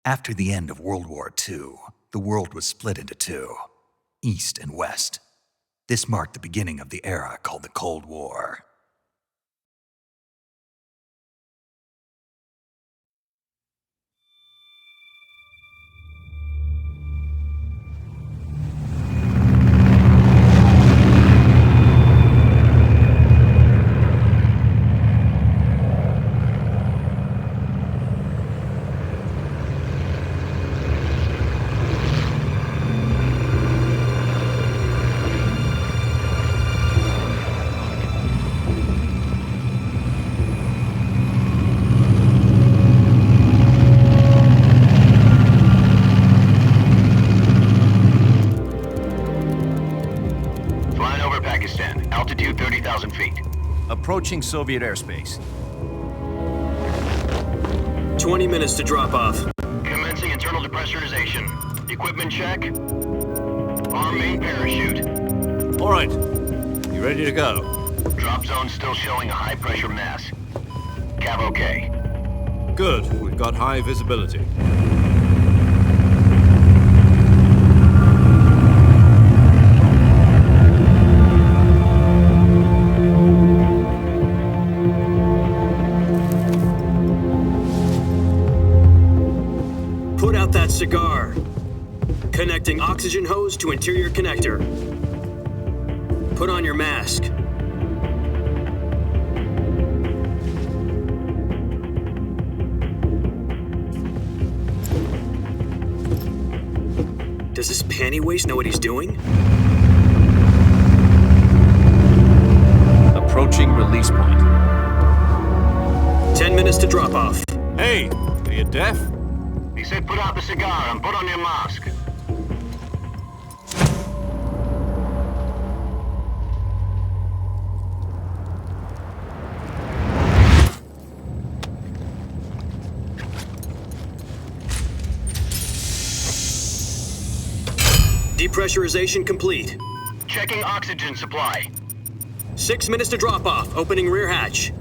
After the end of World War II, the world was split into two, East and West. This marked the beginning of the era called the Cold War. Altitude 30,000 feet. Approaching Soviet airspace. 20 minutes to drop off. Commencing internal depressurization. Equipment check. Arm main parachute. All right. You ready to go? Drop zone still showing a high pressure mass. Cav okay. Good. We've got high visibility. Put out that cigar. Connecting oxygen hose to interior connector. Put on your mask. Does this panty waste know what he's doing? Approaching release point. 10 minutes to drop off. Hey, are you deaf? He said put out the cigar and put on your mask. Depressurization complete. Checking oxygen supply. 6 minutes to drop off. Opening rear hatch.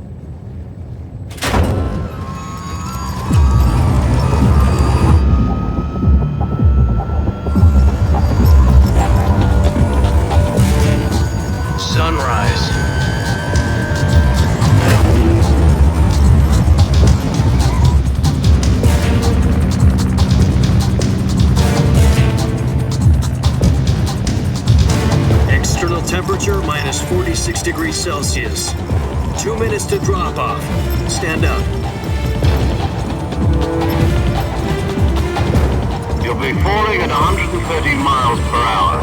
Sunrise. External temperature minus 46 degrees Celsius. 2 minutes to drop off. Stand up. You'll be falling at 130 miles per hour.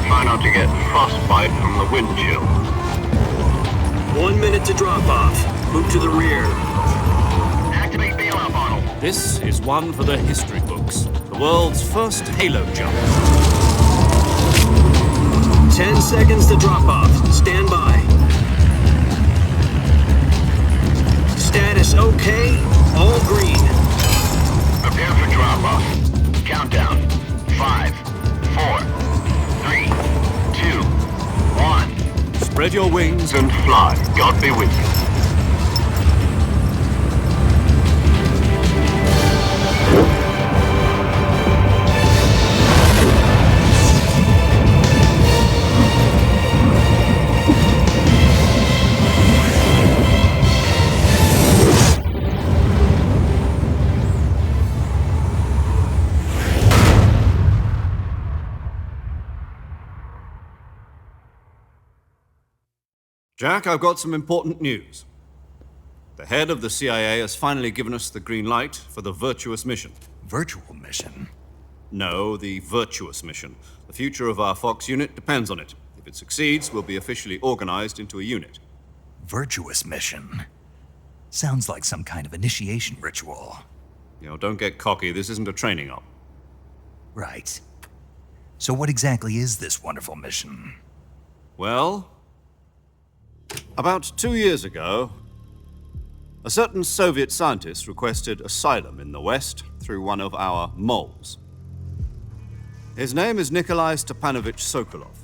Try not to get frostbite from the wind chill. 1 minute to drop off. Move to the rear. Activate bailout bottle. This is one for the history books. The world's first halo jump. 10 seconds to drop off. Stand by. Status okay. All green. Prepare for drop off. Countdown. 5, 4, 3, 2, 1. Spread your wings And fly. God be with you. Jack, I've got some important news. The head of the CIA has finally given us the green light for the Virtuous mission. Virtual mission? No, the Virtuous mission. The future of our Fox unit depends on it. If it succeeds, we'll be officially organized into a unit. Virtuous mission? Sounds like some kind of initiation ritual. You know, don't get cocky. This isn't a training op. Right. So what exactly is this wonderful mission? Well, about 2 years ago, a certain Soviet scientist requested asylum in the West through one of our moles. His name is Nikolai Stepanovich Sokolov.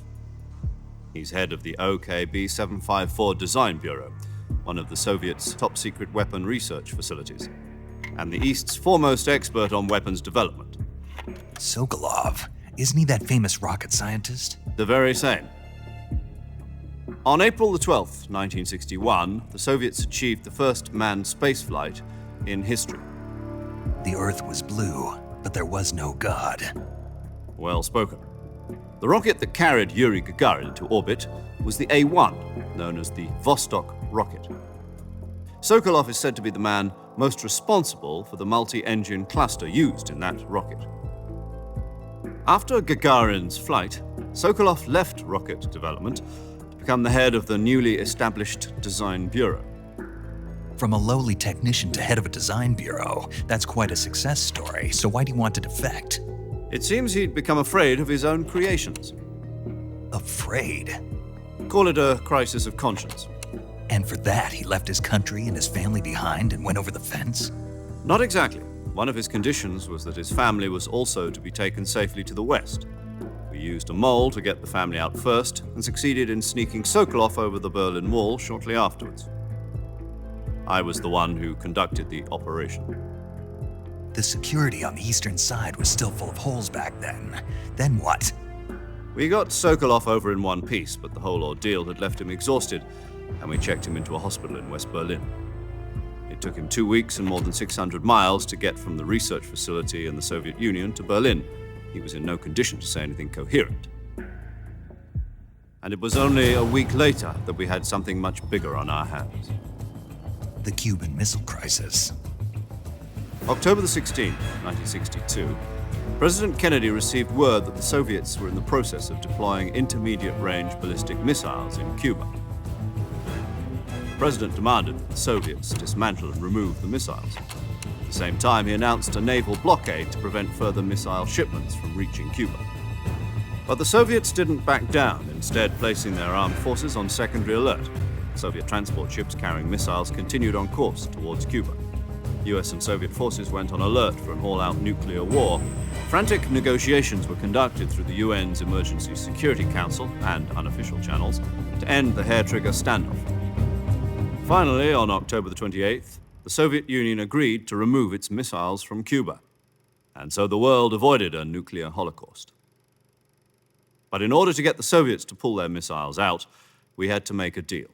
He's head of the OKB-754 Design Bureau, one of the Soviets' top-secret weapon research facilities. and the East's foremost expert on weapons development. Sokolov, isn't he that famous rocket scientist? The very same. On April the 12th, 1961, the Soviets achieved the first manned spaceflight in history. The Earth was blue, but there was no God. Well spoken. The rocket that carried Yuri Gagarin into orbit was the A-1, known as the Vostok rocket. Sokolov is said to be the man most responsible for the multi-engine cluster used in that rocket. After Gagarin's flight, Sokolov left rocket development to become the head of the newly established Design Bureau. From a lowly technician to head of a design bureau, that's quite a success story, so why do you want to defect? It seems he'd become afraid of his own creations. Afraid? Call it a crisis of conscience. And for that, he left his country and his family behind and went over the fence? Not exactly. One of his conditions was that his family was also to be taken safely to the west. We used a mole to get the family out first and succeeded in sneaking Sokolov over the Berlin Wall shortly afterwards. I was the one who conducted the operation. The security on the eastern side was still full of holes back then. Then what? We got Sokolov over in one piece, but the whole ordeal had left him exhausted, and we checked him into a hospital in West Berlin. It took him 2 weeks and more than 600 miles to get from the research facility in the Soviet Union to Berlin. He was in no condition to say anything coherent. And it was only a week later that we had something much bigger on our hands. The Cuban Missile Crisis. October the 16th, 1962, President Kennedy received word that the Soviets were in the process of deploying intermediate-range ballistic missiles in Cuba. The President demanded that the Soviets dismantle and remove the missiles. At the same time, he announced a naval blockade to prevent further missile shipments from reaching Cuba. But the Soviets didn't back down, instead placing their armed forces on secondary alert. Soviet transport ships carrying missiles continued on course towards Cuba. US and Soviet forces went on alert for an all-out nuclear war. Frantic negotiations were conducted through the UN's Emergency Security Council and unofficial channels to end the hair-trigger standoff. Finally, on October the 28th, the Soviet Union agreed to remove its missiles from Cuba. And so the world avoided a nuclear holocaust. But in order to get the Soviets to pull their missiles out, we had to make a deal.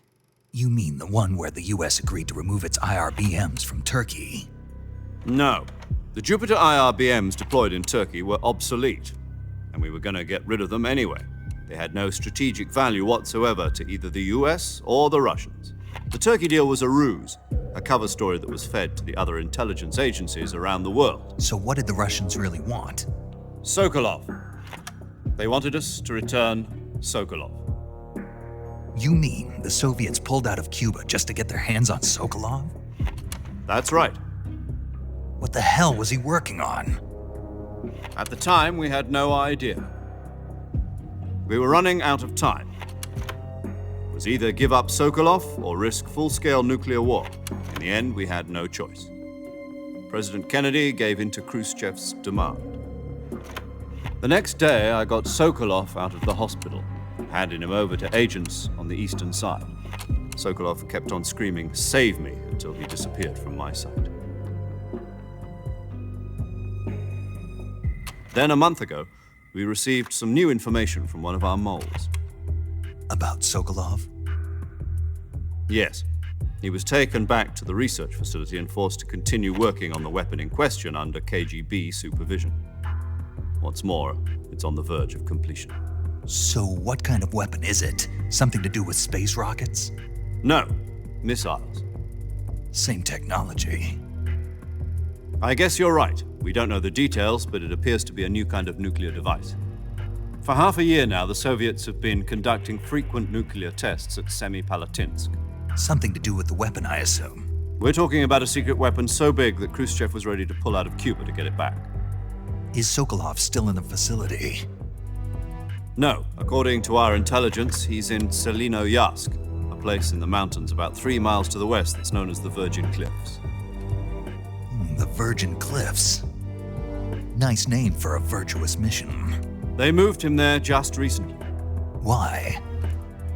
You mean the one where the US agreed to remove its IRBMs from Turkey? No. The Jupiter IRBMs deployed in Turkey were obsolete, and we were going to get rid of them anyway. They had no strategic value whatsoever to either the US or the Russians. The Turkey deal was a ruse, a cover story that was fed to the other intelligence agencies around the world. So what did the Russians really want? Sokolov. They wanted us to return Sokolov. You mean the Soviets pulled out of Cuba just to get their hands on Sokolov? That's right. What the hell was he working on? At the time, we had no idea. We were running out of time. It was either give up Sokolov or risk full-scale nuclear war. In the end, we had no choice. President Kennedy gave in to Khrushchev's demand. The next day, I got Sokolov out of the hospital, handing him over to agents on the eastern side. Sokolov kept on screaming, "Save me," until he disappeared from my sight. Then a month ago, we received some new information from one of our moles. About Sokolov? Yes. He was taken back to the research facility and forced to continue working on the weapon in question under KGB supervision. What's more, it's on the verge of completion. So what kind of weapon is it? Something to do with space rockets? No, missiles. Same technology. I guess you're right. We don't know the details, but it appears to be a new kind of nuclear device. For half a year now, the Soviets have been conducting frequent nuclear tests at Semipalatinsk. Something to do with the weapon, I assume. We're talking about a secret weapon so big that Khrushchev was ready to pull out of Cuba to get it back. Is Sokolov still in the facility? No, according to our intelligence, he's in Selinoyarsk, a place in the mountains about 3 miles to the west that's known as the Virgin Cliffs. The Virgin Cliffs. Nice name for a virtuous mission. They moved him there just recently. Why?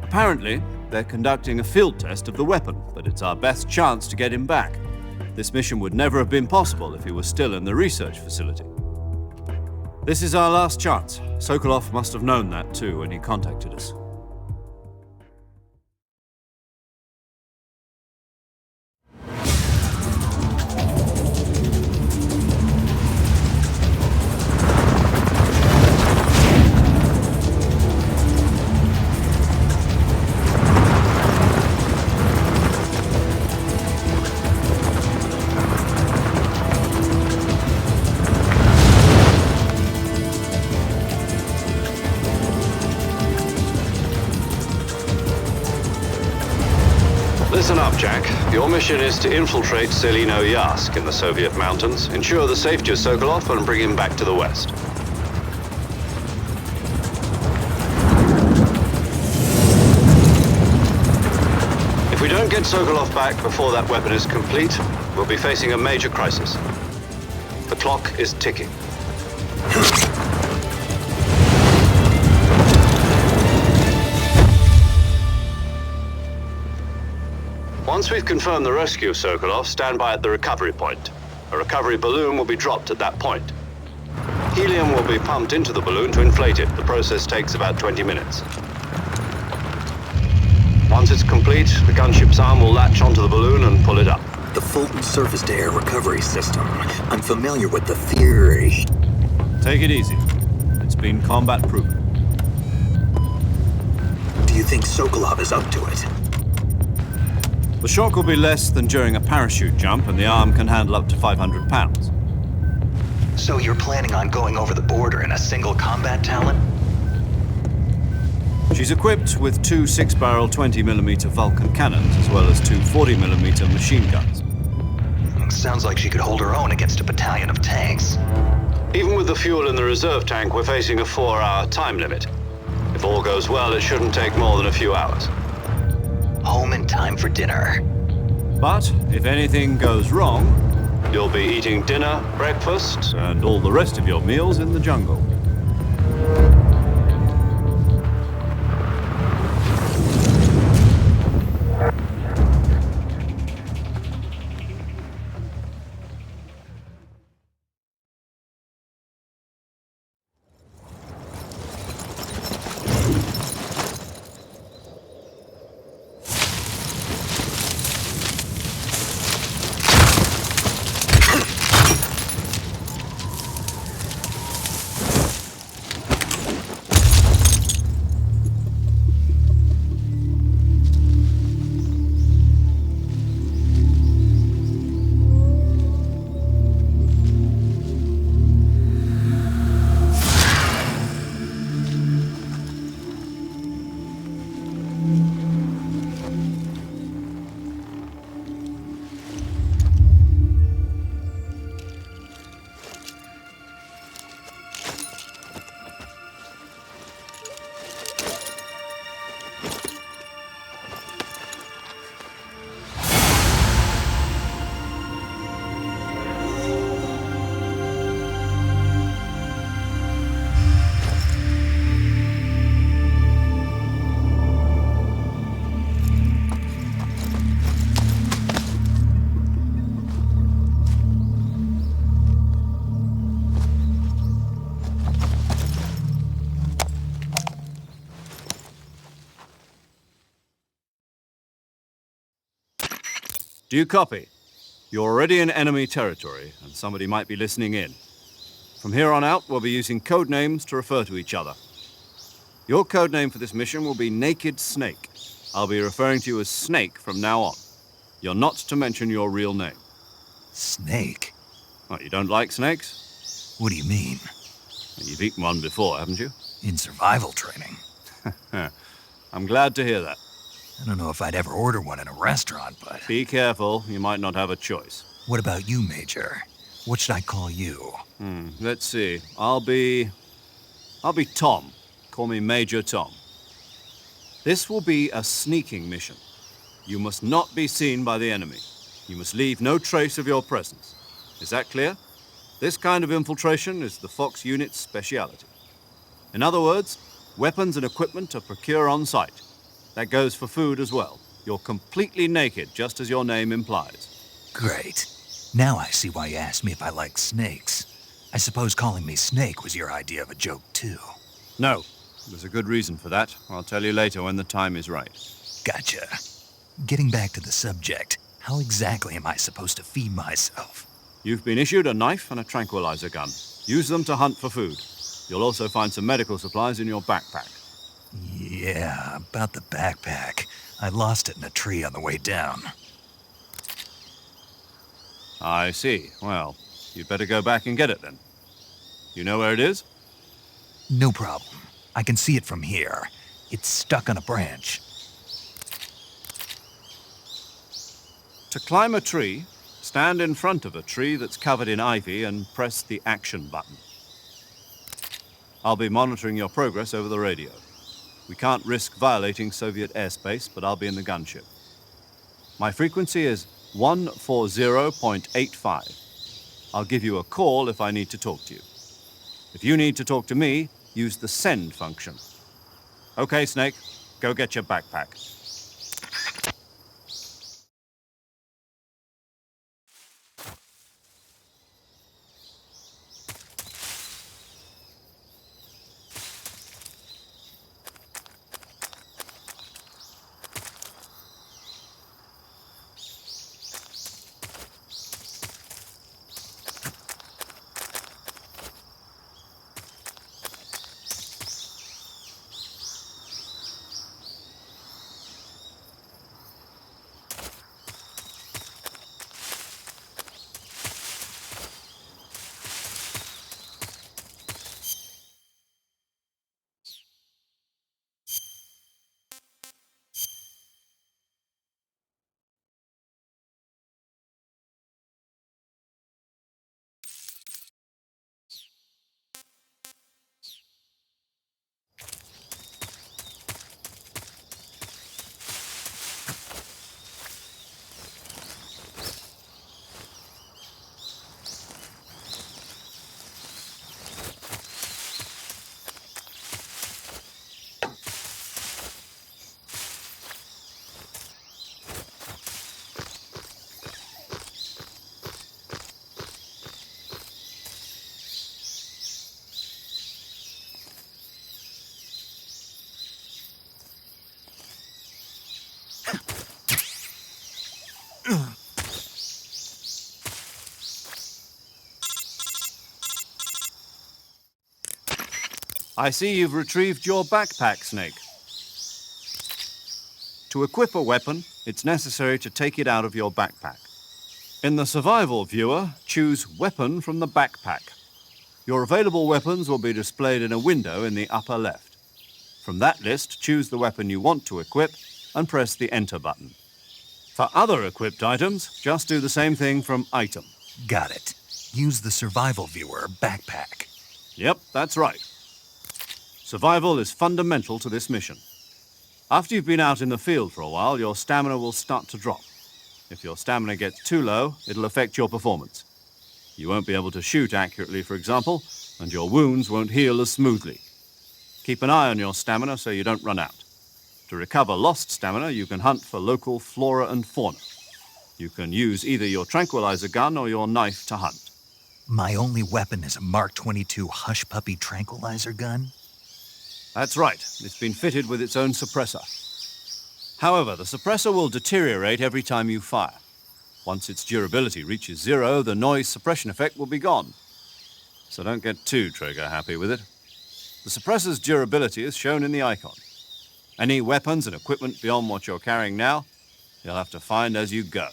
Apparently, they're conducting a field test of the weapon, but it's our best chance to get him back. This mission would never have been possible if he was still in the research facility. This is our last chance. Sokolov must have known that too when he contacted us. Listen up, Jack. Your mission is to infiltrate Selino Yask in the Soviet mountains, ensure the safety of Sokolov, and bring him back to the West. If we don't get Sokolov back before that weapon is complete, we'll be facing a major crisis. The clock is ticking. Once we've confirmed the rescue of Sokolov, stand by at the recovery point. A recovery balloon will be dropped at that point. Helium will be pumped into the balloon to inflate it. The process takes about 20 minutes. Once it's complete, the gunship's arm will latch onto the balloon and pull it up. The Fulton surface-to-air recovery system. I'm familiar with the theory. Take it easy. It's been combat-proven. Do you think Sokolov is up to it? The shock will be less than during a parachute jump, and the arm can handle up to 500 pounds. So you're planning on going over the border in a single combat Talon? She's equipped with two 6-barrel 20mm Vulcan cannons, as well as two 40mm machine guns. Sounds like she could hold her own against a battalion of tanks. Even with the fuel in the reserve tank, we're facing a 4-hour time limit. If all goes well, it shouldn't take more than a few hours. Home in time for dinner. But if anything goes wrong, You'll be eating dinner, breakfast, and all the rest of your meals in the jungle. Do you copy? You're already in enemy territory, and somebody might be listening in. From here on out, we'll be using code names to refer to each other. Your code name for this mission will be Naked Snake. I'll be referring to you as Snake from now on. You're not to mention your real name. Snake? What, you don't like snakes? What do you mean? You've eaten one before, haven't you? In survival training? I'm glad to hear that. I don't know if I'd ever order one in a restaurant, but... Be careful, you might not have a choice. What about you, Major? What should I call you? Let's see. I'll be Tom. Call me Major Tom. This will be a sneaking mission. You must not be seen by the enemy. You must leave no trace of your presence. Is that clear? This kind of infiltration is the Fox unit's speciality. In other words, weapons and equipment are procured on site. That goes for food as well. You're completely naked, just as your name implies. Great. Now I see why you asked me if I like snakes. I suppose calling me Snake was your idea of a joke, too. No, there's a good reason for that. I'll tell you later when the time is right. Gotcha. Getting back to the subject, how exactly am I supposed to feed myself? You've been issued a knife and a tranquilizer gun. Use them to hunt for food. You'll also find some medical supplies in your backpack. Yeah, about the backpack. I lost it in a tree on the way down. I see. Well, you'd better go back and get it then. You know where it is? No problem. I can see it from here. It's stuck on a branch. To climb a tree, stand in front of a tree that's covered in ivy and press the action button. I'll be monitoring your progress over the radio. We can't risk violating Soviet airspace, but I'll be in the gunship. My frequency is 140.85. I'll give you a call if I need to talk to you. If you need to talk to me, use the send function. Okay, Snake, go get your backpack. I see you've retrieved your backpack, Snake. To equip a weapon, it's necessary to take it out of your backpack. In the survival viewer, choose Weapon from the backpack. Your available weapons will be displayed in a window in the upper left. From that list, choose the weapon you want to equip and press the Enter button. For other equipped items, just do the same thing from Item. Got it. Use the survival viewer backpack. Yep, that's right. Survival is fundamental to this mission. After you've been out in the field for a while, your stamina will start to drop. If your stamina gets too low, it'll affect your performance. You won't be able to shoot accurately, for example, and your wounds won't heal as smoothly. Keep an eye on your stamina so you don't run out. To recover lost stamina, you can hunt for local flora and fauna. You can use either your tranquilizer gun or your knife to hunt. My only weapon is a Mark 22 Hush Puppy tranquilizer gun? That's right. It's been fitted with its own suppressor. However, the suppressor will deteriorate every time you fire. Once its durability reaches 0, the noise suppression effect will be gone. So don't get too trigger-happy with it. The suppressor's durability is shown in the icon. Any weapons and equipment beyond what you're carrying now, you'll have to find as you go.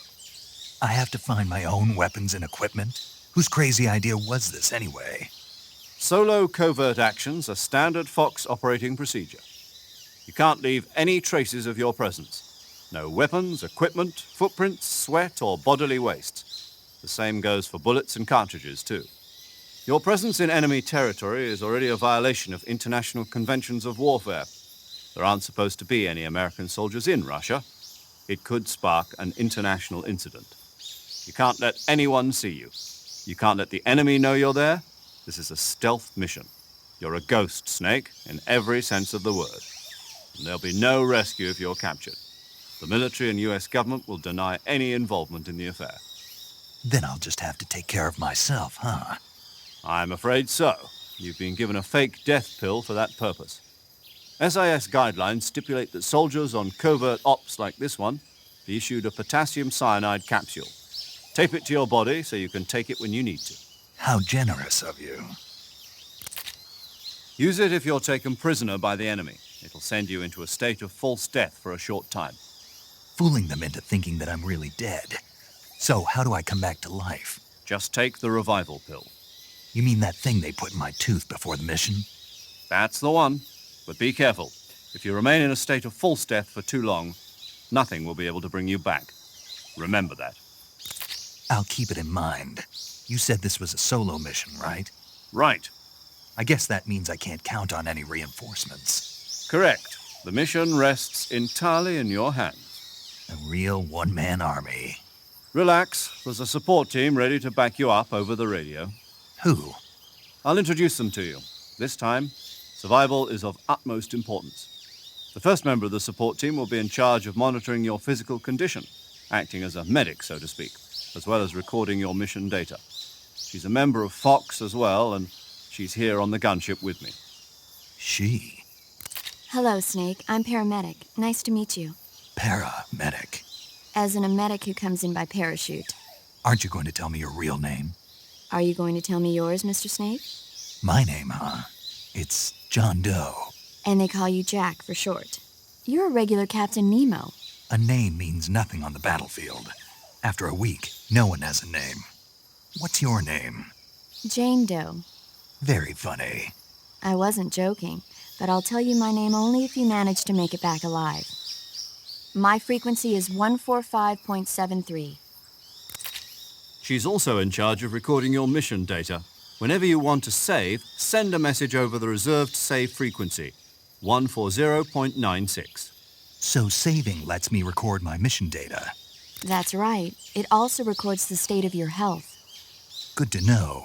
I have to find my own weapons and equipment? Whose crazy idea was this, anyway? Solo covert actions are standard Fox operating procedure. You can't leave any traces of your presence. No weapons, equipment, footprints, sweat, or bodily waste. The same goes for bullets and cartridges, too. Your presence in enemy territory is already a violation of international conventions of warfare. There aren't supposed to be any American soldiers in Russia. It could spark an international incident. You can't let anyone see you. You can't let the enemy know you're there. This is a stealth mission. You're a ghost, Snake, in every sense of the word. And there'll be no rescue if you're captured. The military and US government will deny any involvement in the affair. Then I'll just have to take care of myself, huh? I'm afraid so. You've been given a fake death pill for that purpose. SIS guidelines stipulate that soldiers on covert ops like this one be issued a potassium cyanide capsule. Tape it to your body so you can take it when you need to. How generous of you. Use it if you're taken prisoner by the enemy. It'll send you into a state of false death for a short time. Fooling them into thinking that I'm really dead. So, how do I come back to life? Just take the revival pill. You mean that thing they put in my tooth before the mission? That's the one. But be careful. If you remain in a state of false death for too long, nothing will be able to bring you back. Remember that. I'll keep it in mind. You said this was a solo mission, right? Right. I guess that means I can't count on any reinforcements. Correct. The mission rests entirely in your hands. A real one-man army. Relax. There's a support team ready to back you up over the radio. Who? I'll introduce them to you. This time, survival is of utmost importance. The first member of the support team will be in charge of monitoring your physical condition, acting as a medic, so to speak, as well as recording your mission data. She's a member of Fox as well, and she's here on the gunship with me. She? Hello, Snake. I'm paramedic. Nice to meet you. Paramedic. As in a medic who comes in by parachute. Aren't you going to tell me your real name? Are you going to tell me yours, Mr. Snake? My name, huh? It's John Doe. And they call you Jack for short. You're a regular Captain Nemo. A name means nothing on the battlefield. After a week, no one has a name. What's your name? Jane Doe. Very funny. I wasn't joking, but I'll tell you my name only if you manage to make it back alive. My frequency is 145.73. She's also in charge of recording your mission data. Whenever you want to save, send a message over the reserved save frequency, 140.96. So saving lets me record my mission data. That's right. It also records the state of your health. Good to know.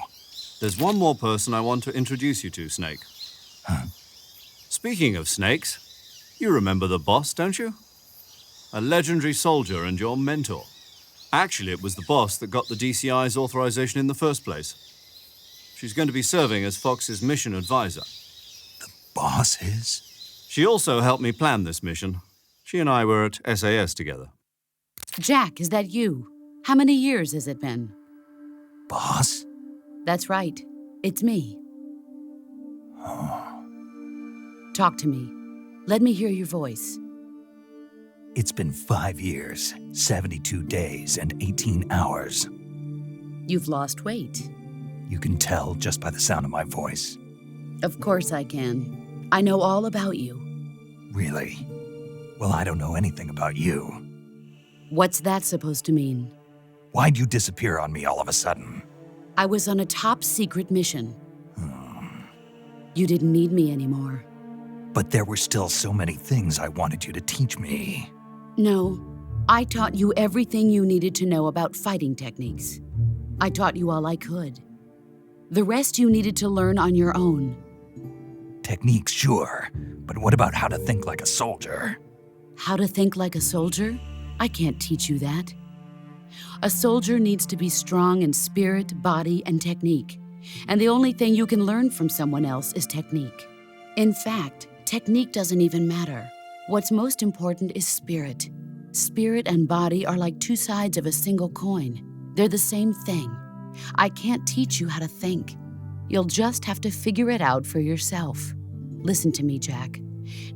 There's one more person I want to introduce you to, Snake. Huh? Speaking of snakes, you remember the boss, don't you? A legendary soldier and your mentor. Actually, it was the boss that got the DCI's authorization in the first place. She's going to be serving as Fox's mission advisor. Boss is? She also helped me plan this mission. She and I were at SAS together. Jack, is that you? How many years has it been? Boss? That's right. It's me. Talk to me. Let me hear your voice. It's been 5 years, 72 days, and 18 hours. You've lost weight. You can tell just by the sound of my voice. Of course I can. I know all about you. Really? Well, I don't know anything about you. What's that supposed to mean? Why'd you disappear on me all of a sudden? I was on a top-secret mission. You didn't need me anymore. But there were still so many things I wanted you to teach me. No, I taught you everything you needed to know about fighting techniques. I taught you all I could. The rest you needed to learn on your own. Techniques, sure. But what about how to think like a soldier? How to think like a soldier? I can't teach you that. A soldier needs to be strong in spirit, body, and technique. And the only thing you can learn from someone else is technique. In fact, technique doesn't even matter. What's most important is spirit. Spirit and body are like two sides of a single coin. They're the same thing. I can't teach you how to think. You'll just have to figure it out for yourself. Listen to me, Jack.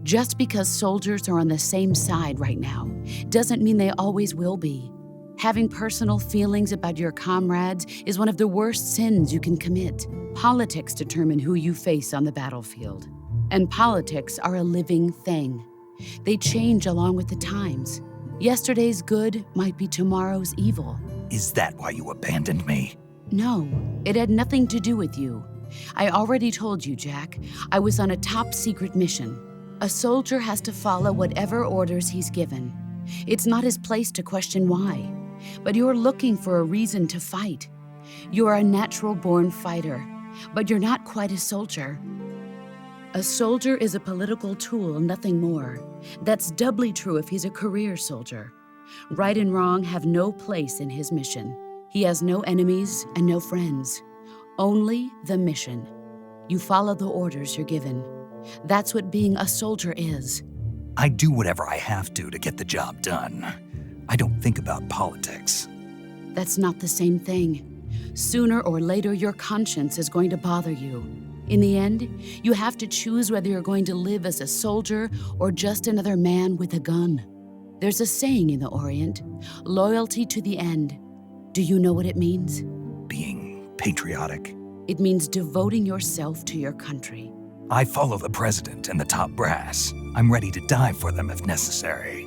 Just because soldiers are on the same side right now doesn't mean they always will be. Having personal feelings about your comrades is one of the worst sins you can commit. Politics determine who you face on the battlefield. And politics are a living thing. They change along with the times. Yesterday's good might be tomorrow's evil. Is that why you abandoned me? No, it had nothing to do with you. I already told you, Jack. I was on a top-secret mission. A soldier has to follow whatever orders he's given. It's not his place to question why. But you're looking for a reason to fight. You're a natural-born fighter, but you're not quite a soldier. A soldier is a political tool, nothing more. That's doubly true if he's a career soldier. Right and wrong have no place in his mission. He has no enemies and no friends, only the mission. You follow the orders you're given. That's what being a soldier is. I do whatever I have to get the job done. I don't think about politics. That's not the same thing. Sooner or later, your conscience is going to bother you. In the end, you have to choose whether you're going to live as a soldier or just another man with a gun. There's a saying in the Orient, loyalty to the end. Do you know what it means? Being patriotic. It means devoting yourself to your country. I follow the president and the top brass. I'm ready to die for them if necessary.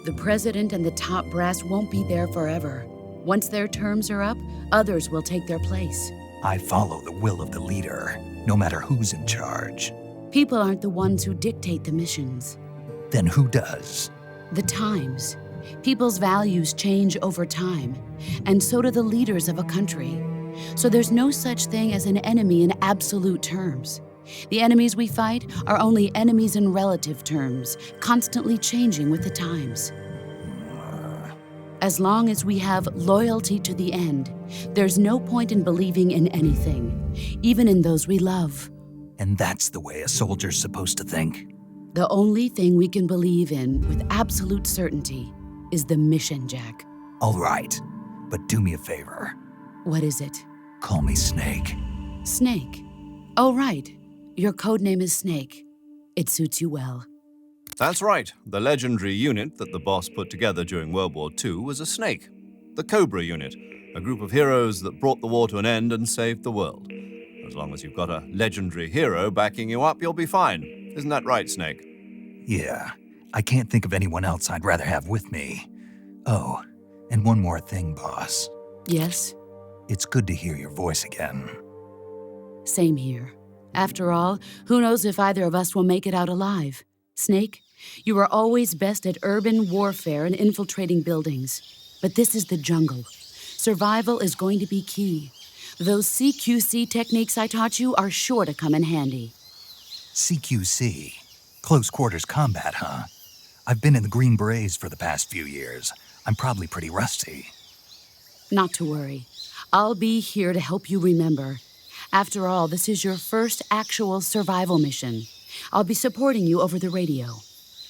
The president and the top brass won't be there forever. Once their terms are up, others will take their place. I follow the will of the leader, no matter who's in charge. People aren't the ones who dictate the missions. Then who does? The times. People's values change over time, and so do the leaders of a country. So there's no such thing as an enemy in absolute terms. The enemies we fight are only enemies in relative terms, constantly changing with the times. As long as we have loyalty to the end, there's no point in believing in anything, even in those we love. And that's the way a soldier's supposed to think? The only thing we can believe in with absolute certainty is the mission, Jack. All right, but do me a favor. What is it? Call me Snake. Snake. Oh, right. Your code name is Snake. It suits you well. That's right. The legendary unit that the boss put together during World War II was a snake. The Cobra unit, a group of heroes that brought the war to an end and saved the world. As long as you've got a legendary hero backing you up, you'll be fine. Isn't that right, Snake? Yeah, I can't think of anyone else I'd rather have with me. Oh, and one more thing, boss. Yes? It's good to hear your voice again. Same here. After all, who knows if either of us will make it out alive? Snake, you are always best at urban warfare and infiltrating buildings. But this is the jungle. Survival is going to be key. Those CQC techniques I taught you are sure to come in handy. CQC? Close quarters combat, huh? I've been in the Green Berets for the past few years. I'm probably pretty rusty. Not to worry. I'll be here to help you remember. After all, this is your first actual survival mission. I'll be supporting you over the radio.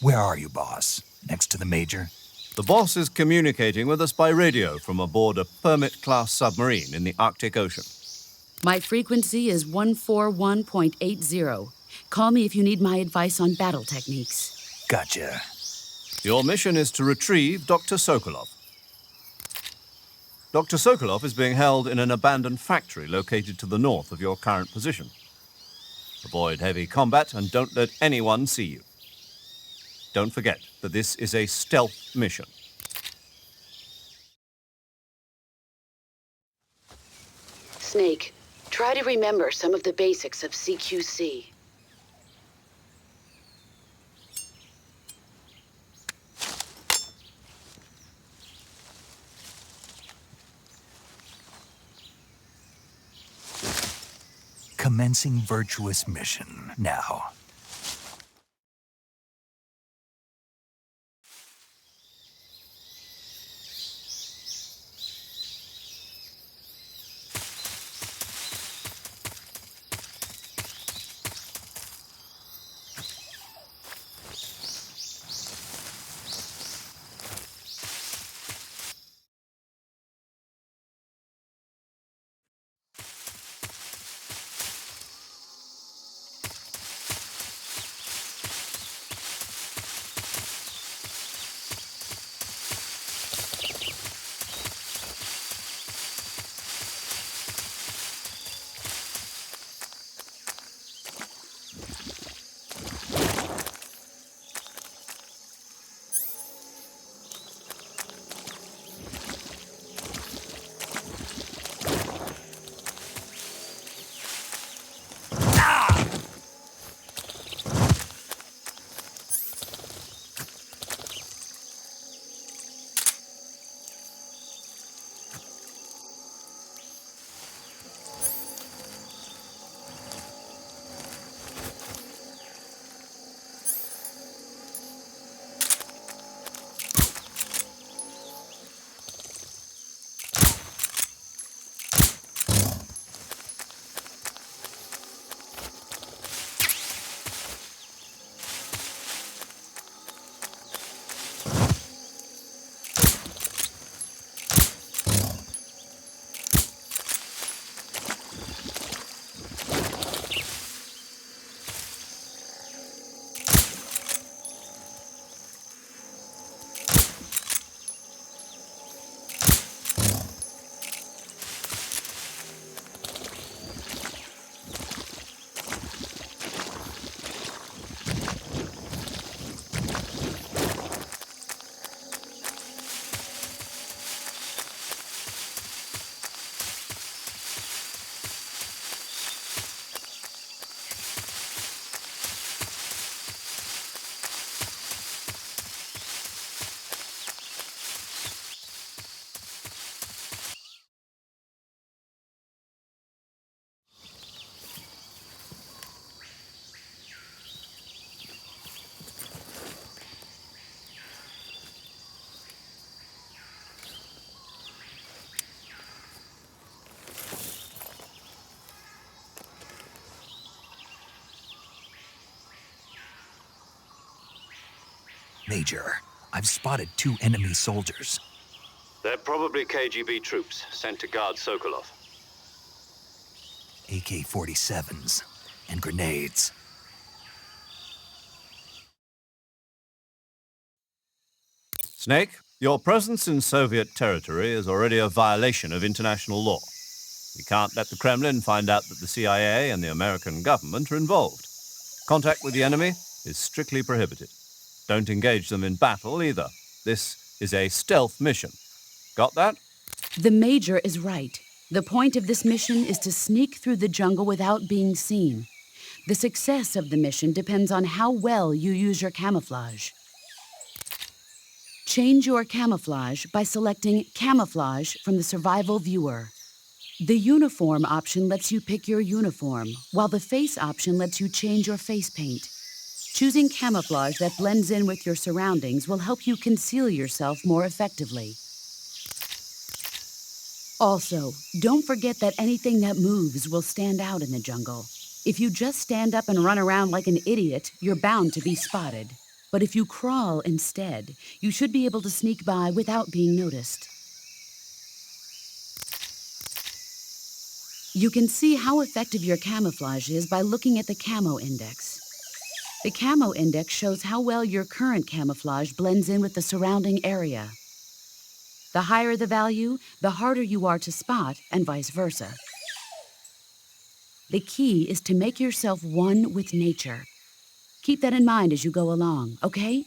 Where are you, boss? Next to the Major? The boss is communicating with us by radio from aboard a Permit-class submarine in the Arctic Ocean. My frequency is 141.80. Call me if you need my advice on battle techniques. Gotcha. Your mission is to retrieve Dr. Sokolov. Dr. Sokolov is being held in an abandoned factory located to the north of your current position. Avoid heavy combat and don't let anyone see you. Don't forget that this is a stealth mission. Snake, try to remember some of the basics of CQC. Commencing virtuous mission now. Major, I've spotted 2 enemy soldiers. They're probably KGB troops sent to guard Sokolov. AK-47s and grenades. Snake, your presence in Soviet territory is already a violation of international law. We can't let the Kremlin find out that the CIA and the American government are involved. Contact with the enemy is strictly prohibited. Don't engage them in battle either. This is a stealth mission. Got that? The Major is right. The point of this mission is to sneak through the jungle without being seen. The success of the mission depends on how well you use your camouflage. Change your camouflage by selecting Camouflage from the Survival Viewer. The Uniform option lets you pick your uniform, while the Face option lets you change your face paint. Choosing camouflage that blends in with your surroundings will help you conceal yourself more effectively. Also, don't forget that anything that moves will stand out in the jungle. If you just stand up and run around like an idiot, you're bound to be spotted. But if you crawl instead, you should be able to sneak by without being noticed. You can see how effective your camouflage is by looking at the Camo Index. The Camo Index shows how well your current camouflage blends in with the surrounding area. The higher the value, the harder you are to spot, and vice versa. The key is to make yourself one with nature. Keep that in mind as you go along, okay?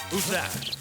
Who's that?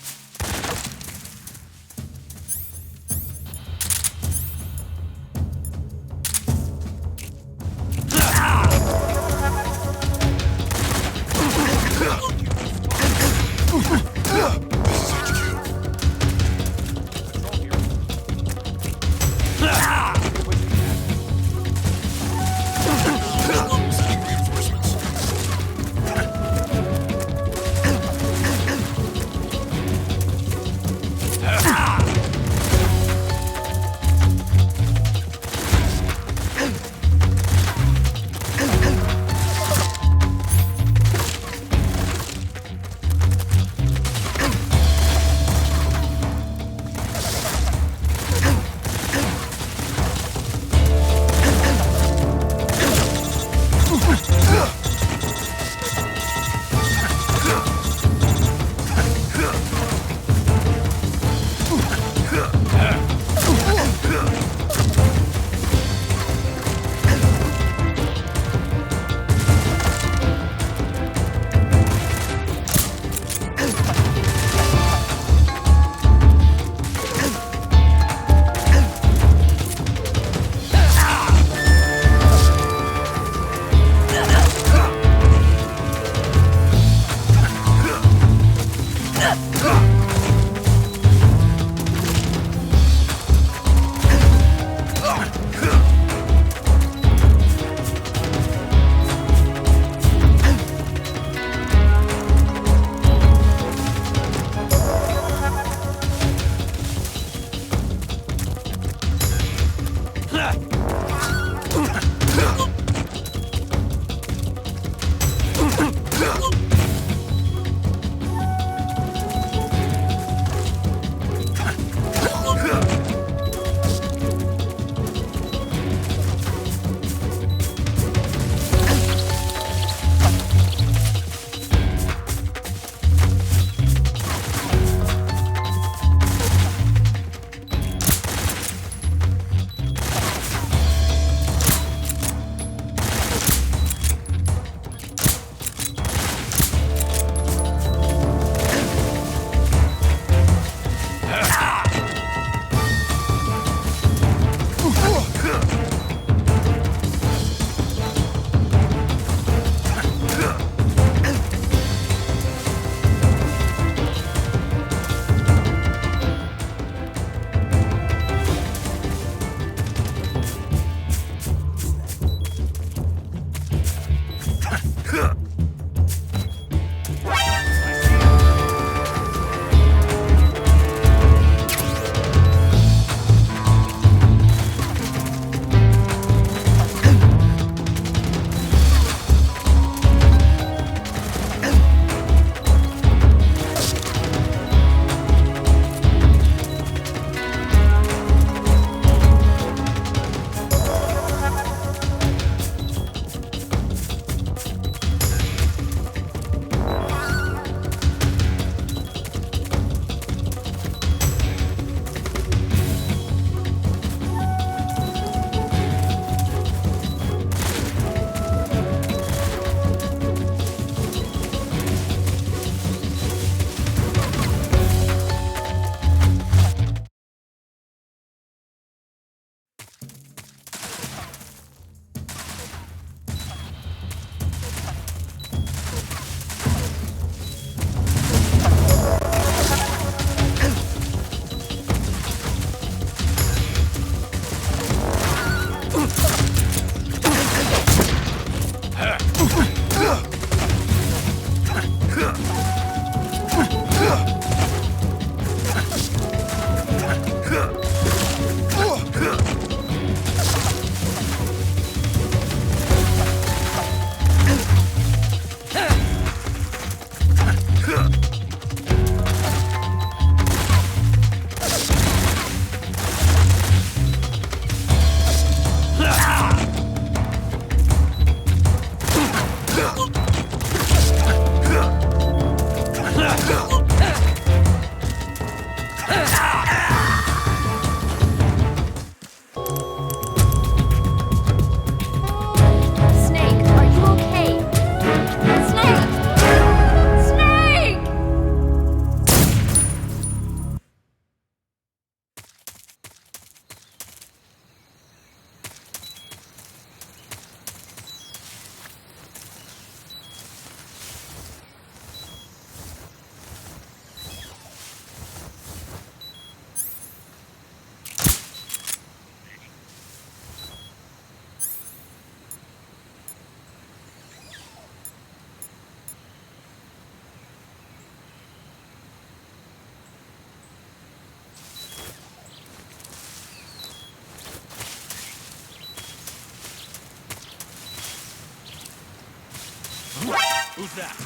Who's that?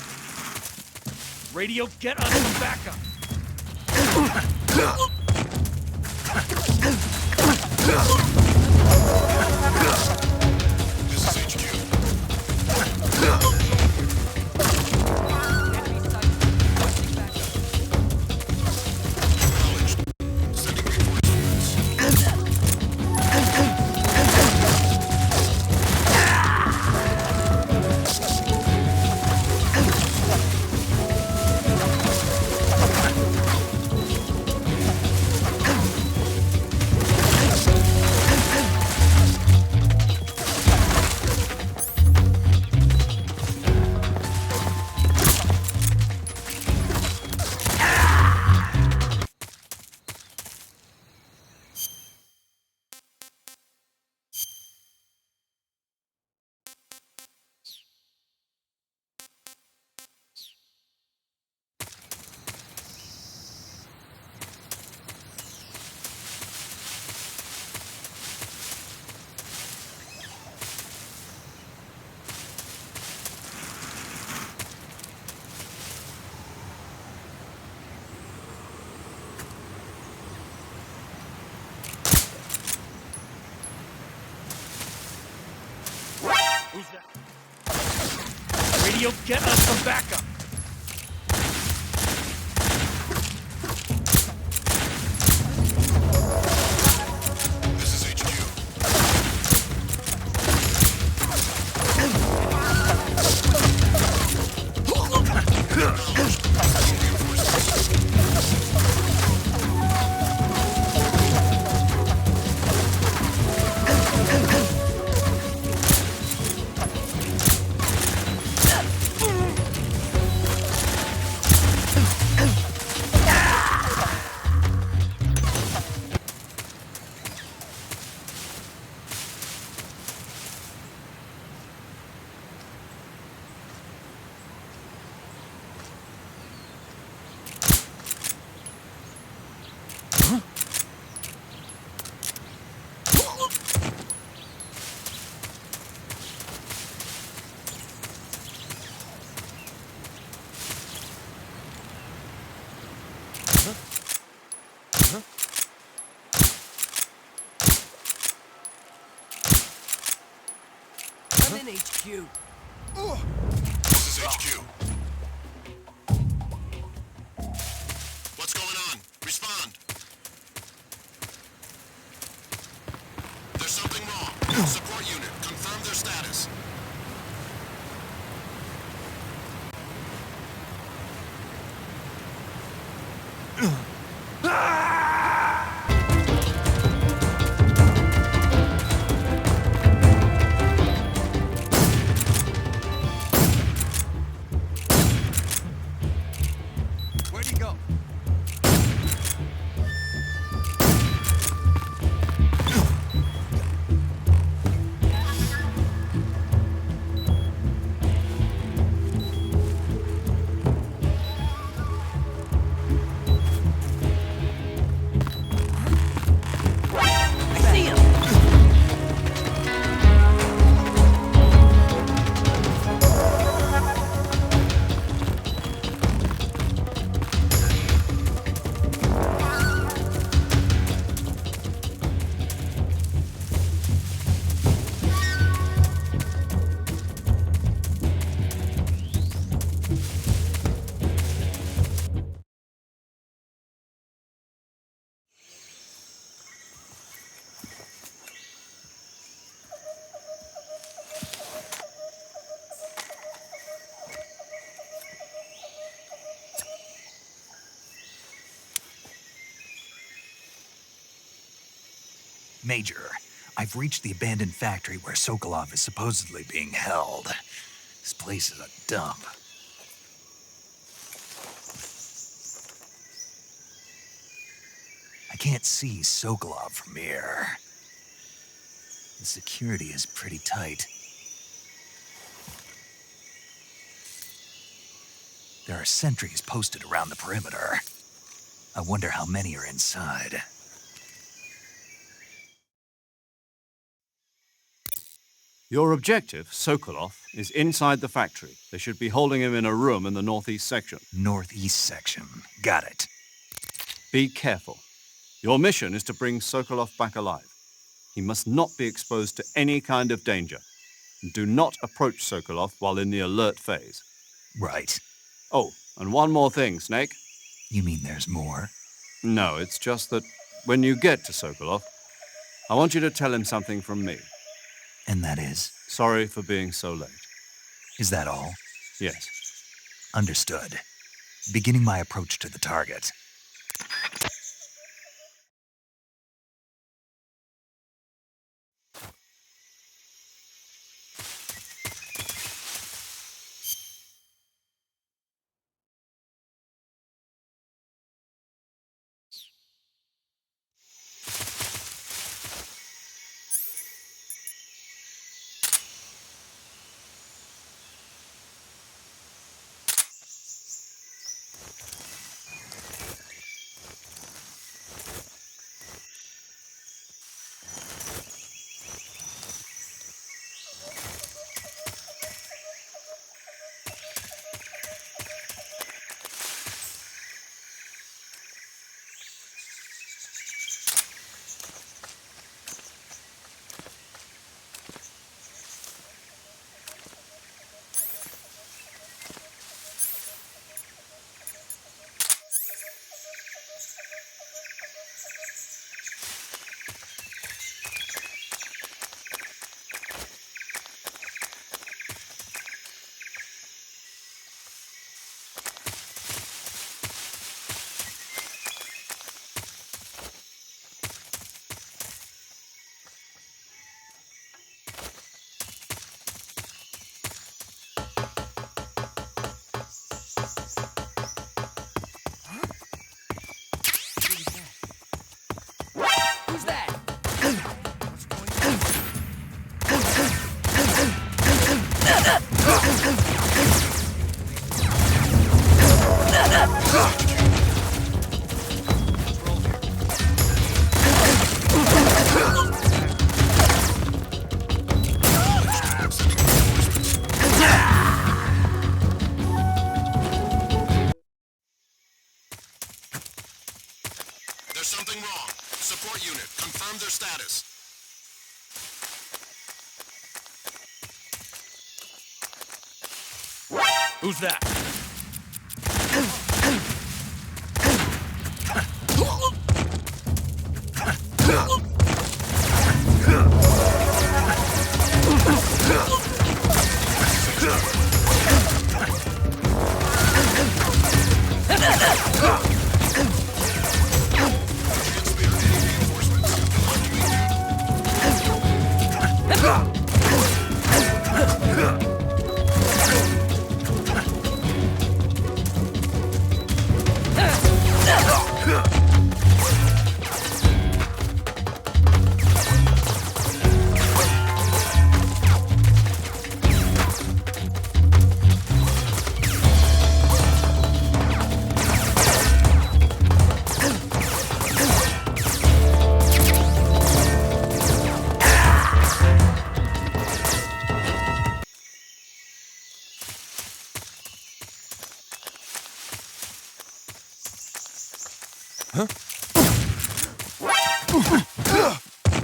Radio, get us some backup! This is HQ. Sending reinforcements. Who's that? Radio, get us some backup! This is HQ. I'm in HQ. This is HQ. What's going on? Respond. There's something wrong. Support unit, confirm their status. Where'd he go? I see him. Major, I've reached the abandoned factory where Sokolov is supposedly being held. This place is a dump. I can't see Sokolov from here. The security is pretty tight. There are sentries posted around the perimeter. I wonder how many are inside. Your objective, Sokolov, is inside the factory. They should be holding him in a room in the northeast section. Northeast section. Got it. Be careful. Your mission is to bring Sokolov back alive. He must not be exposed to any kind of danger. Do not approach Sokolov while in the alert phase. Right. Oh, and one more thing, Snake. You mean there's more? No, it's just that when you get to Sokolov, I want you to tell him something from me. And that is? Sorry for being so late. Is that all? Yes. Understood. Beginning my approach to the target. Who's that? There's something wrong. Support unit, confirm their status. Who's that?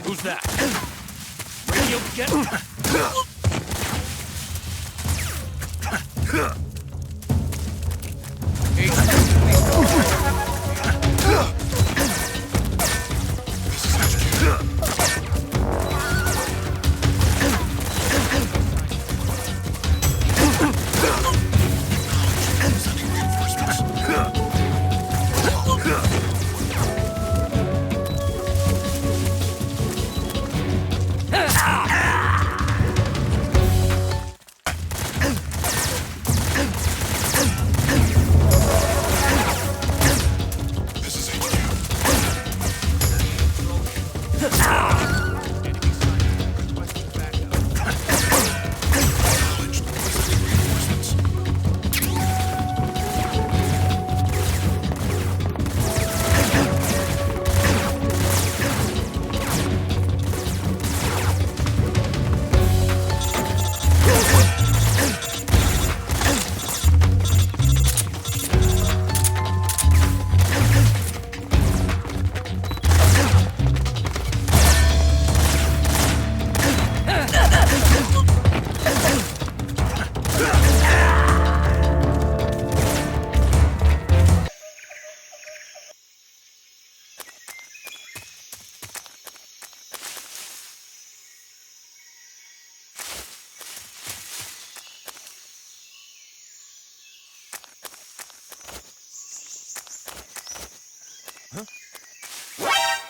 Who's that? Radio get...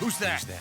Who's that?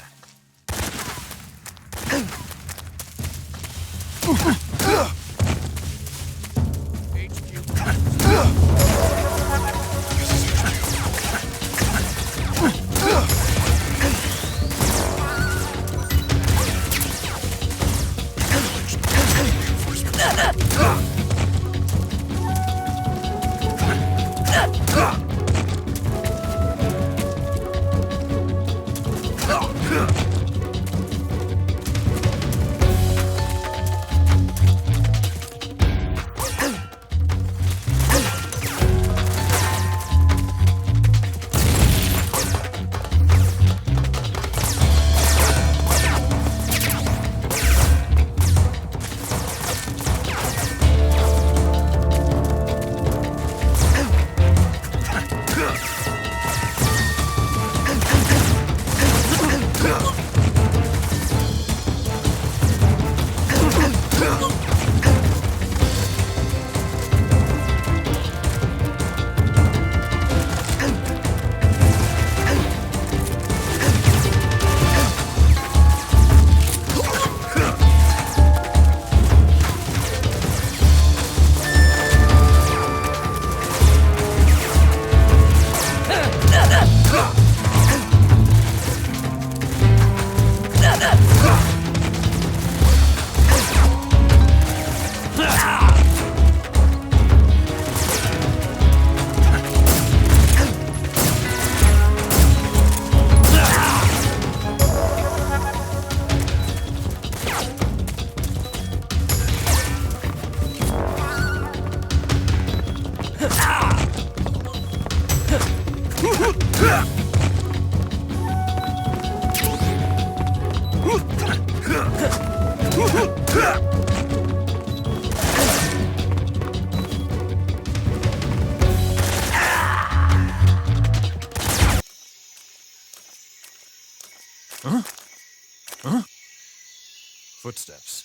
Footsteps.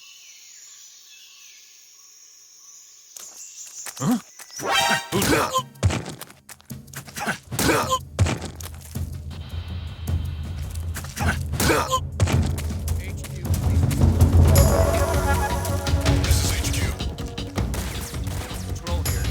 Who's that? This is HQ. Control here.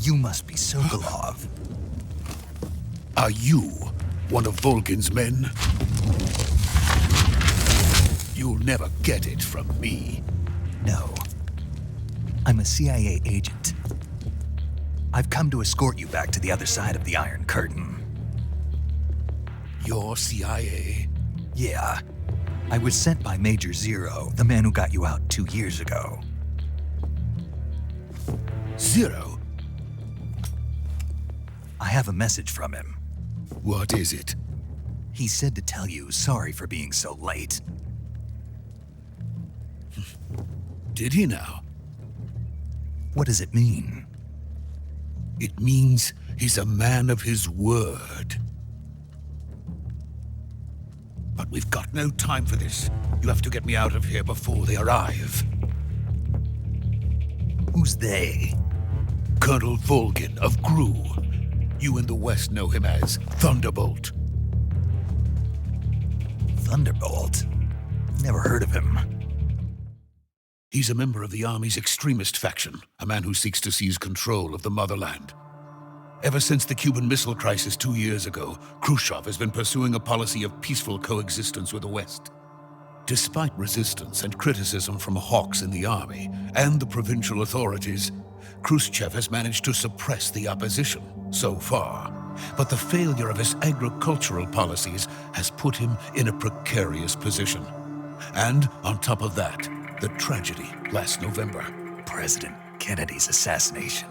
You must be Sokolov. Are you one of Volgin's men? You'll never get it from me. No. I'm a CIA agent. I've come to escort you back to the other side of the Iron Curtain. You're CIA? Yeah. I was sent by Major Zero, the man who got you out 2 years ago. Zero? I have a message from him. What is it? He said to tell you sorry for being so late. Did he now? What does it mean? It means he's a man of his word. But we've got no time for this. You have to get me out of here before they arrive. Who's they? Colonel Volgin of GRU. You in the West know him as Thunderbolt. Thunderbolt? Never heard of him. He's a member of the Army's extremist faction, a man who seeks to seize control of the motherland. Ever since the Cuban Missile Crisis 2 years ago, Khrushchev has been pursuing a policy of peaceful coexistence with the West. Despite resistance and criticism from hawks in the army and the provincial authorities, Khrushchev has managed to suppress the opposition so far. But the failure of his agricultural policies has put him in a precarious position. And on top of that, the tragedy last November. President Kennedy's assassination.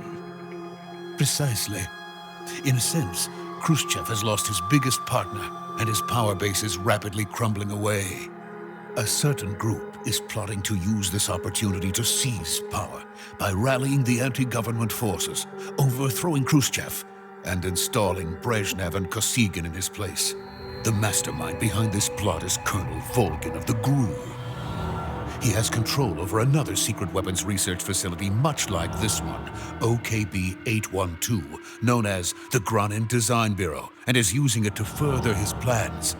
Precisely. In a sense, Khrushchev has lost his biggest partner, and his power base is rapidly crumbling away. A certain group is plotting to use this opportunity to seize power by rallying the anti-government forces, overthrowing Khrushchev, and installing Brezhnev and Kosygin in his place. The mastermind behind this plot is Colonel Volgin of the GRU. He has control over another secret weapons research facility much like this one, OKB-812, known as the Granin Design Bureau, and is using it to further his plans.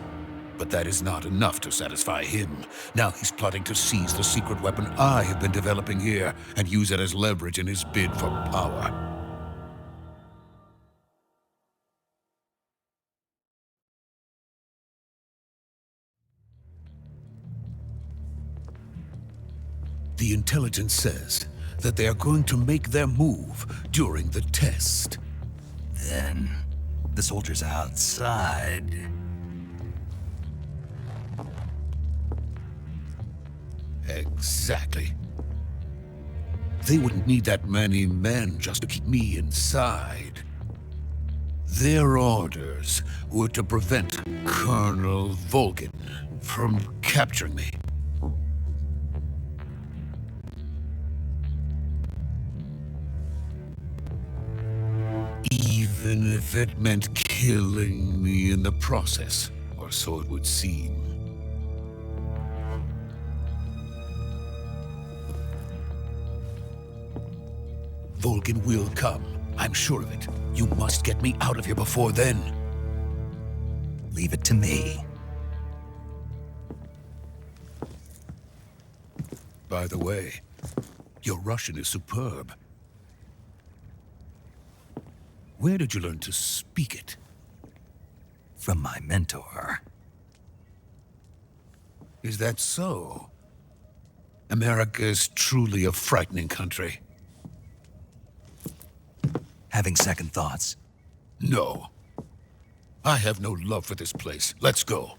But that is not enough to satisfy him. Now he's plotting to seize the secret weapon I have been developing here and use it as leverage in his bid for power. The intelligence says that they are going to make their move during the test. Then, the soldiers outside. Exactly. They wouldn't need that many men just to keep me inside. Their orders were to prevent Colonel Volgin from capturing me. Even if it meant killing me in the process, or so it would seem. Volgin will come. I'm sure of it. You must get me out of here before then. Leave it to me. By the way, your Russian is superb. Where did you learn to speak it? From my mentor. Is that so? America is truly a frightening country. Having second thoughts? No. I have no love for this place. Let's go.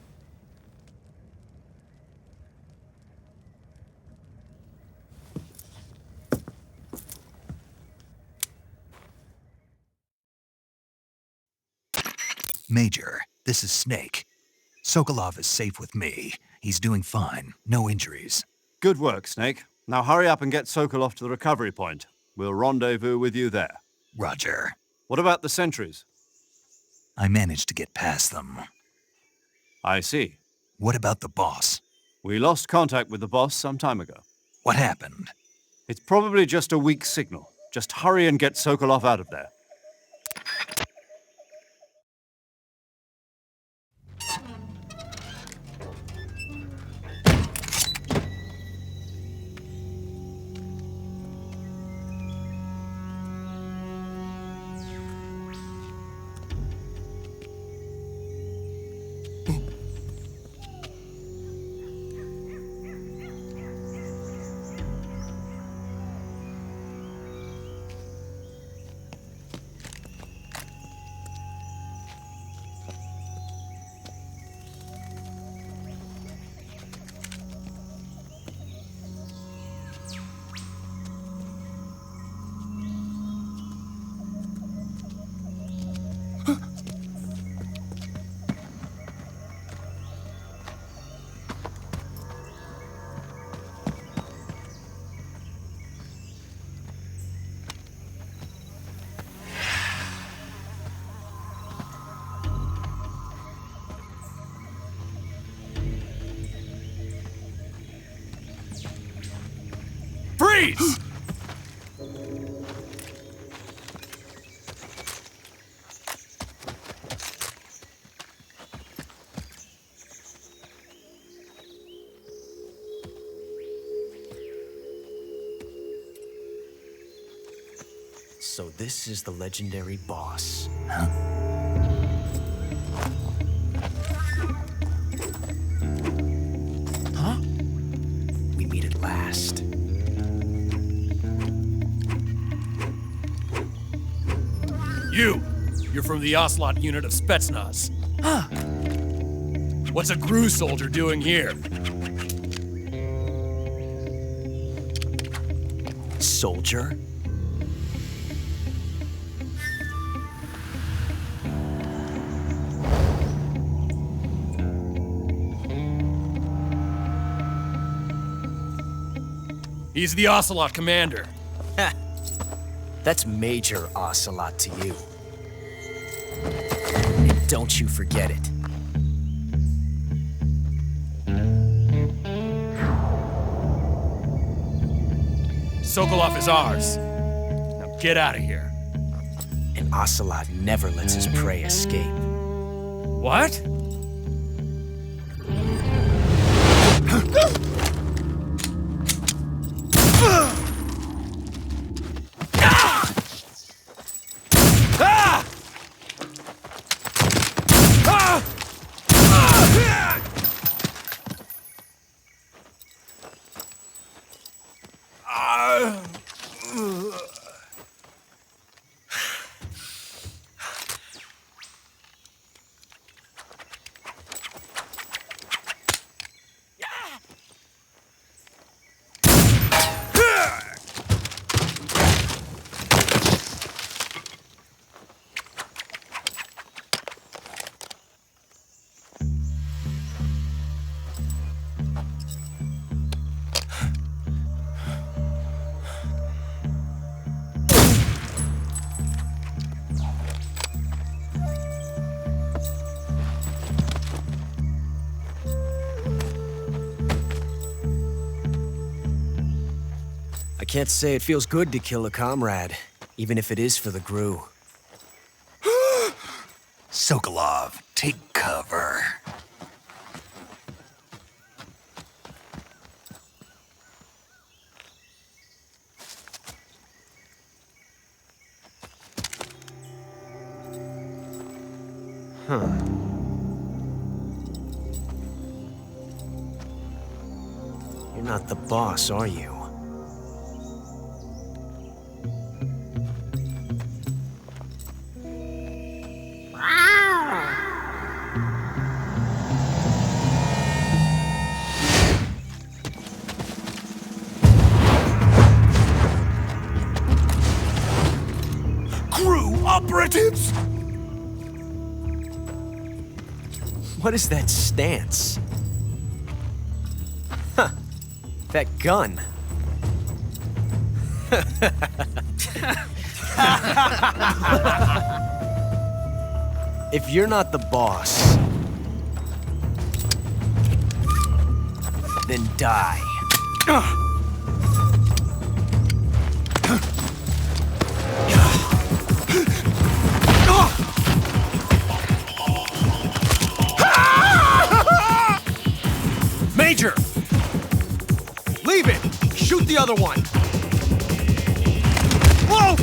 Major, this is Snake. Sokolov is safe with me. He's doing fine. No injuries. Good work, Snake. Now hurry up and get Sokolov to the recovery point. We'll rendezvous with you there. Roger. What about the sentries? I managed to get past them. I see. What about the boss? We lost contact with the boss some time ago. What happened? It's probably just a weak signal. Just hurry and get Sokolov out of there. Freeze! So this is the legendary boss. Huh? We meet at last. You're from the Ocelot unit of Spetsnaz. Huh. What's a GRU soldier doing here? Soldier? He's the Ocelot commander. That's Major Ocelot to you. And don't you forget it. Sokolov is ours. Now get out of here. And Ocelot never lets his prey escape. What? I can't say it feels good to kill a comrade, even if it is for the GRU. Sokolov, take cover. You're not the boss, are you? GRU operatives! What is that stance? Huh. That gun. If you're not the boss, then die. Major! Leave it! Shoot the other one! Whoa!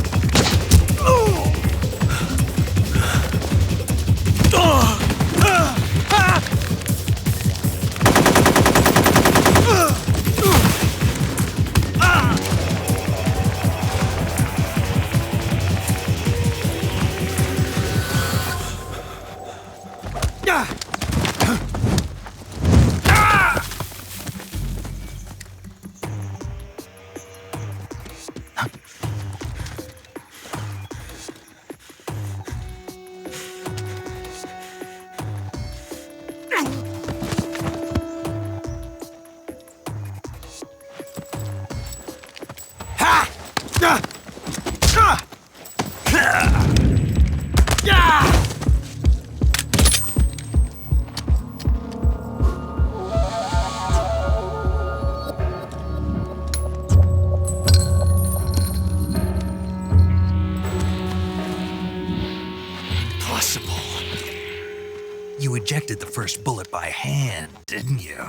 did the first bullet by hand, didn't you?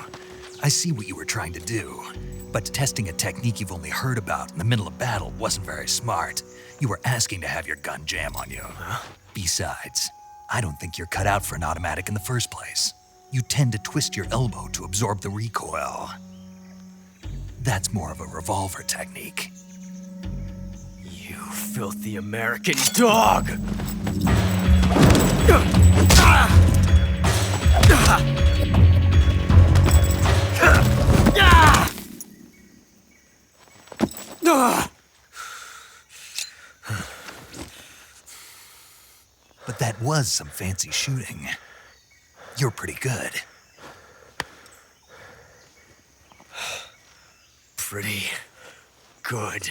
I see what you were trying to do, but testing a technique you've only heard about in the middle of battle wasn't very smart. You were asking to have your gun jam on you. Besides, I don't think you're cut out for an automatic in the first place. You tend to twist your elbow to absorb the recoil. That's more of a revolver technique. You filthy American dog! But that was some fancy shooting. You're pretty good. Pretty good.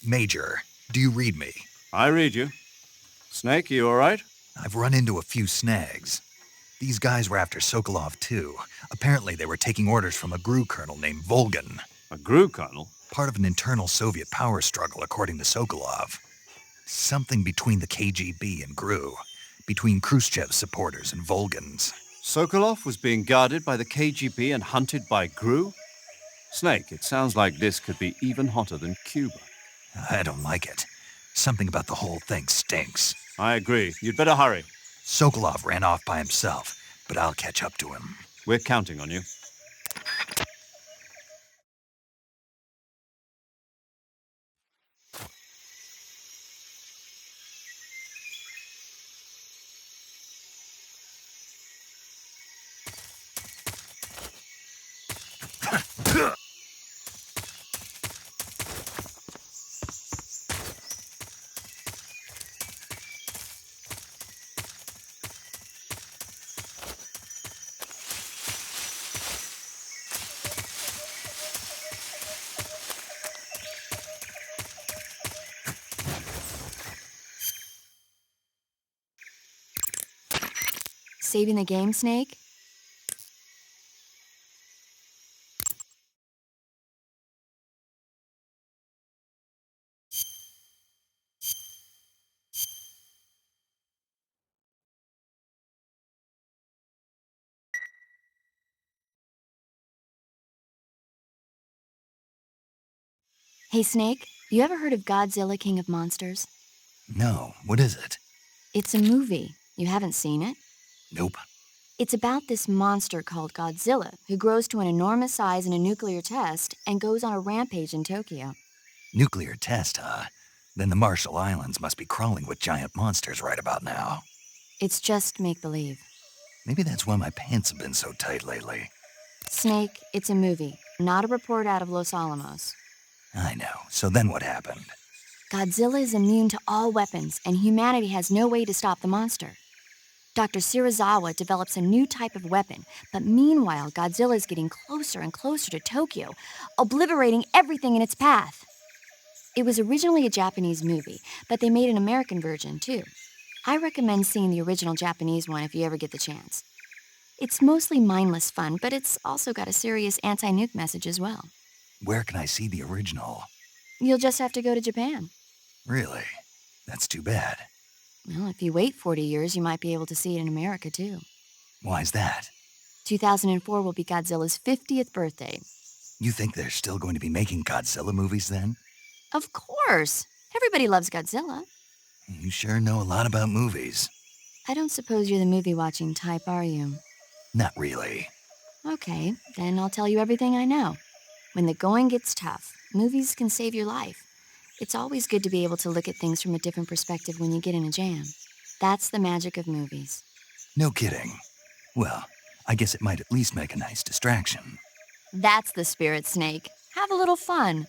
Major, do you read me? I read you. Snake, you all right? I've run into a few snags. These guys were after Sokolov too. Apparently they were taking orders from a GRU colonel named Volgan. A GRU colonel? Part of an internal Soviet power struggle, according to Sokolov. Something between the KGB and GRU. Between Khrushchev's supporters and Volgan's. Sokolov was being guarded by the KGB and hunted by GRU? Snake, it sounds like this could be even hotter than Cuba. I don't like it. Something about the whole thing stinks. I agree. You'd better hurry. Sokolov ran off by himself, but I'll catch up to him. We're counting on you. Saving the game, Snake? Hey, Snake, you ever heard of Godzilla, King of Monsters? No, what is it? It's a movie. You haven't seen it? Nope. It's about this monster called Godzilla, who grows to an enormous size in a nuclear test and goes on a rampage in Tokyo. Nuclear test, huh? Then the Marshall Islands must be crawling with giant monsters right about now. It's just make-believe. Maybe that's why my pants have been so tight lately. Snake, it's a movie, not a report out of Los Alamos. I know. So then what happened? Godzilla is immune to all weapons, and humanity has no way to stop the monster. Dr. Shirazawa develops a new type of weapon, but meanwhile, Godzilla is getting closer and closer to Tokyo, obliterating everything in its path. It was originally a Japanese movie, but they made an American version, too. I recommend seeing the original Japanese one if you ever get the chance. It's mostly mindless fun, but it's also got a serious anti-nuke message as well. Where can I see the original? You'll just have to go to Japan. Really? That's too bad. Well, if you wait 40 years, you might be able to see it in America, too. Why's that? 2004 will be Godzilla's 50th birthday. You think they're still going to be making Godzilla movies then? Of course. Everybody loves Godzilla. You sure know a lot about movies. I don't suppose you're the movie-watching type, are you? Not really. Okay, then I'll tell you everything I know. When the going gets tough, movies can save your life. It's always good to be able to look at things from a different perspective when you get in a jam. That's the magic of movies. No kidding. Well, I guess it might at least make a nice distraction. That's the spirit, Snake. Have a little fun.